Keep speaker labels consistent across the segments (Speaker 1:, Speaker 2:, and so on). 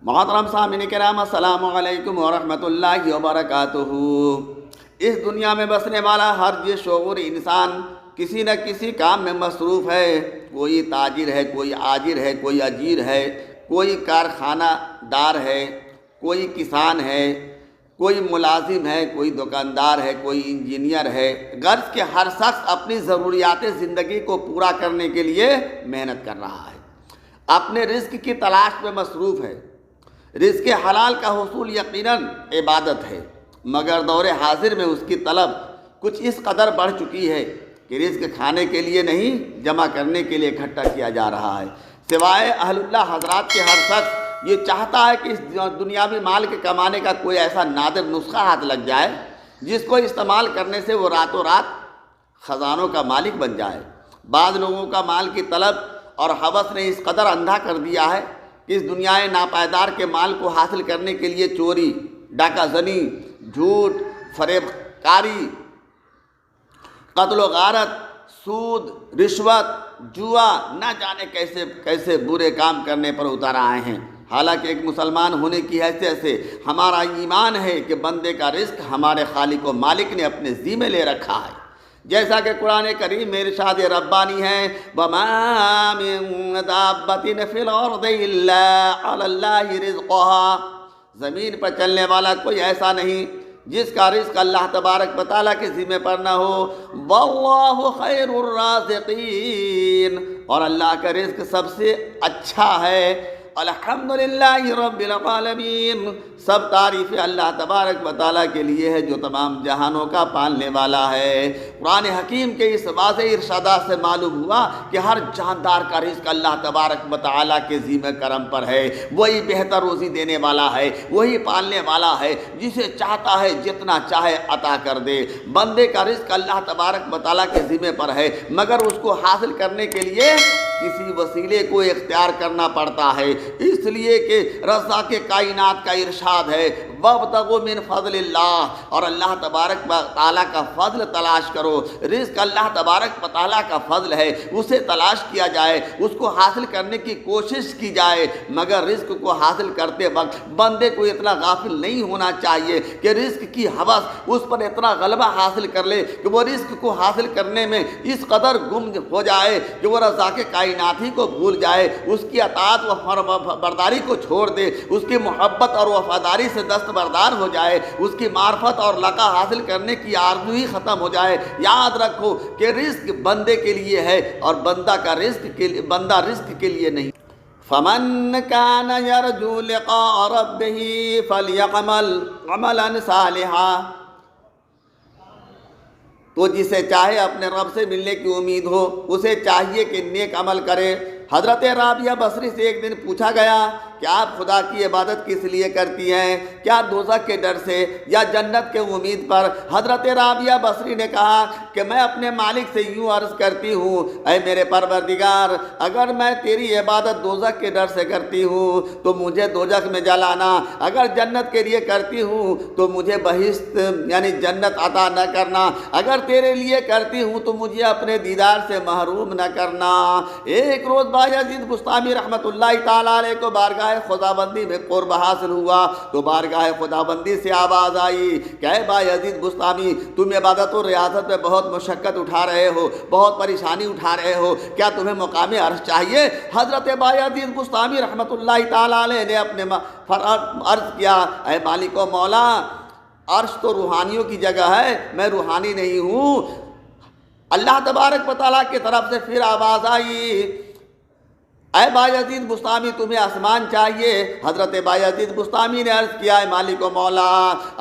Speaker 1: محترم سامعین کرام، السلام علیکم ورحمۃ اللہ وبرکاتہ۔ اس دنیا میں بسنے والا ہر یہ شعور انسان کسی نہ کسی کام میں مصروف ہے۔ کوئی تاجر ہے، کوئی آجر ہے، کوئی اجیر ہے، کوئی کارخانہ دار ہے، کوئی کسان ہے، کوئی ملازم ہے، کوئی دکاندار ہے، کوئی انجینئر ہے۔ غرض کہ ہر شخص اپنی ضروریات زندگی کو پورا کرنے کے لیے محنت کر رہا ہے، اپنے رزق کی تلاش میں مصروف ہے۔ رزق حلال کا حصول یقیناً عبادت ہے، مگر دور حاضر میں اس کی طلب کچھ اس قدر بڑھ چکی ہے کہ رزق کھانے کے لیے نہیں، جمع کرنے کے لیے اکٹھا کیا جا رہا ہے۔ سوائے اہل اللہ حضرات کے ہر شخص یہ چاہتا ہے کہ اس دنیاوی مال کے کمانے کا کوئی ایسا نادر نسخہ ہاتھ لگ جائے جس کو استعمال کرنے سے وہ راتوں رات خزانوں کا مالک بن جائے۔ بعض لوگوں کا مال کی طلب اور ہوس نے اس قدر اندھا کر دیا ہے کہ اس دنیا ناپائیدار کے مال کو حاصل کرنے کے لیے چوری، ڈاکہ زنی، جھوٹ، فریب کاری، قتل و غارت، سود، رشوت، جوا، نہ جانے کیسے کیسے برے کام کرنے پر اتر آئے ہیں۔ حالانکہ ایک مسلمان ہونے کی حیثیت سے ہمارا ایمان ہے کہ بندے کا رزق ہمارے خالق و مالک نے اپنے ذمہ لے رکھا ہے، جیسا کہ قرآن کریم میں ارشاد ربانی ہے، وَمَا مِن دَابَّةٍ فِي الْأَرْضِ إِلَّا عَلَى اللَّهِ رِزْقُهَا۔ زمین پر چلنے والا کوئی ایسا نہیں جس کا رزق اللہ تبارک و تعالیٰ کے ذمہ پر نہ ہو۔ وَاللَّهُ خَيْرُ الرَّازِقِينَ، اور اللہ کا رزق سب سے اچھا ہے۔ الحمدللہ رب العالمین، سب تعریف اللہ تبارک و تعالیٰ کے لیے ہے جو تمام جہانوں کا پالنے والا ہے۔ قرآن حکیم کے اس واضح ارشادات سے معلوم ہوا کہ ہر جاندار کا رزق اللہ تبارک و تعالیٰ کے ذمہ کرم پر ہے۔ وہی بہتر روزی دینے والا ہے، وہی پالنے والا ہے، جسے چاہتا ہے جتنا چاہے عطا کر دے۔ بندے کا رزق اللہ تبارک و تعالیٰ کے ذمہ پر ہے، مگر اس کو حاصل کرنے کے لیے کسی وسیلے کو اختیار کرنا پڑتا ہے، اس لیے کہ رزاق کائنات کا ارشاد ہے، وَابْتَغُوا مِنْ فَضْلِ اللَّهِ، اور اللہ تبارک و تعالیٰ کا فضل تلاش کرو۔ رزق اللہ تبارک و تعالیٰ کا فضل ہے، اسے تلاش کیا جائے، اس کو حاصل کرنے کی کوشش کی جائے، مگر رزق کو حاصل کرتے وقت بندے کو اتنا غافل نہیں ہونا چاہیے کہ رزق کی ہوس اس پر اتنا غلبہ حاصل کر لے کہ وہ رزق کو حاصل کرنے میں اس قدر گم ہو جائے کہ وہ رزاق کائنات ہی کو بھول جائے، اس کی اطاعت و برداری کو چھوڑ دے، اس کی محبت اور وفاداری سے دستبردار ہو جائے، اس کی معرفت اور لقا حاصل کرنے کی آرزو ہی ختم ہو جائے۔ یاد رکھو کہ رزق بندے کے لیے ہے اور بندہ رزق کے لیے نہیں۔ فَمَن كَانَ يَرْجُو لِقَاءَ رَبِّهِ فَلْيَعْمَلْ عَمَلًا صَالِحًا، تو جسے چاہے اپنے رب سے ملنے کی امید ہو اسے چاہیے کہ نیک عمل کرے۔ حضرت رابعہ بصری سے ایک دن پوچھا گیا کہ آپ خدا کی عبادت کس لیے کرتی ہیں؟ کیا دوزخ کے ڈر سے یا جنت کے امید پر؟ حضرت رابعہ بصری نے کہا کہ میں اپنے مالک سے یوں عرض کرتی ہوں، اے میرے پروردگار، اگر میں تیری عبادت دوزخ کے ڈر سے کرتی ہوں تو مجھے دوزخ میں جلانا، اگر جنت کے لیے کرتی ہوں تو مجھے بہشت یعنی جنت عطا نہ کرنا، اگر تیرے لیے کرتی ہوں تو مجھے اپنے دیدار سے محروم نہ کرنا۔ ایک روز بایزید بسطامی رحمۃ اللہ تعالیٰ علیہ کو بارگاہ خداوندی میں قرب حاصل ہوا تو بارگاہ خداوندی سے آواز آئی کہ اے بایزید بسطامی، تم عبادت و ریاضت میں بہت مشقت اٹھا رہے ہو، بہت پریشانی اٹھا رہے ہو، کیا تمہیں مقام عرش چاہیے؟ حضرت بایزید بسطامی رحمۃ اللہ تعالیٰ علیہ نے اپنے عرض کیا، اے مالک و مولا، عرش تو روحانیوں کی جگہ ہے، میں روحانی نہیں ہوں۔ اللہ تبارک و تعالیٰ کی طرف سے پھر آواز آئی، اے بایزید بسطامی، تمہیں آسمان چاہیے؟ حضرت بایزید بسطامی نے عرض کیا، اے مالک و مولا،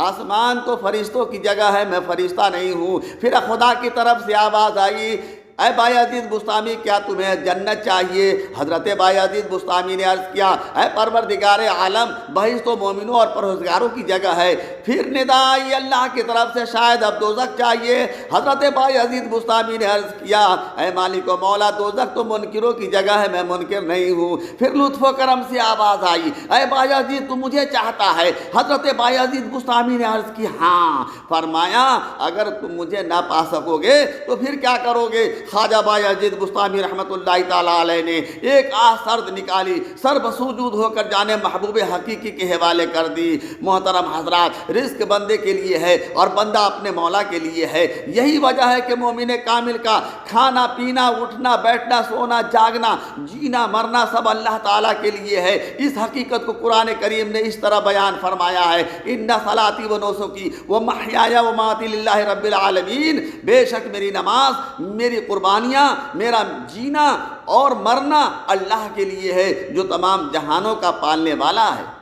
Speaker 1: آسمان تو فرشتوں کی جگہ ہے، میں فرشتہ نہیں ہوں۔ پھر خدا کی طرف سے آواز آئی، اے بایزید بسطامی، کیا تمہیں جنت چاہیے؟ حضرت بایزید بسطامی نے عرض کیا، اے پروردگار عالم، بہشت تو مومنوں اور پرہیزگاروں کی جگہ ہے۔ پھر ندا آئی اللہ کی طرف سے، شاید اب دوزخ چاہیے۔ حضرت بایزید بسطامی نے عرض کیا، اے مالک و مولا، دوزخ تو منکروں کی جگہ ہے، میں منکر نہیں ہوں۔ پھر لطف و کرم سے آواز آئی، اے بایزید، تو مجھے چاہتا ہے؟ حضرت بایزید بسطامی نے عرض کی، ہاں۔ فرمایا، اگر تم مجھے نہ پا سکو گے تو پھر کیا کرو گے؟ خواجہ بایزید بستامی رحمۃ اللہ تعالیٰ علیہ نے ایک سرد نکالی، سر بسجود ہو کر جانے محبوب حقیقی کے حوالے کر دی۔ محترم حضرات، رزق بندے کے لیے ہے اور بندہ اپنے مولا کے لیے ہے۔ یہی وجہ ہے کہ مومن کامل کا کھانا پینا، اٹھنا بیٹھنا، سونا جاگنا، جینا مرنا سب اللہ تعالیٰ کے لیے ہے۔ اس حقیقت کو قرآن کریم نے اس طرح بیان فرمایا ہے، ان صلاتی و نسکی و محیایا و مماتی للہ رب العالمین، بے شک میری نماز، میری قربانیاں، میرا جینا اور مرنا اللہ کے لیے ہے جو تمام جہانوں کا پالنے والا ہے۔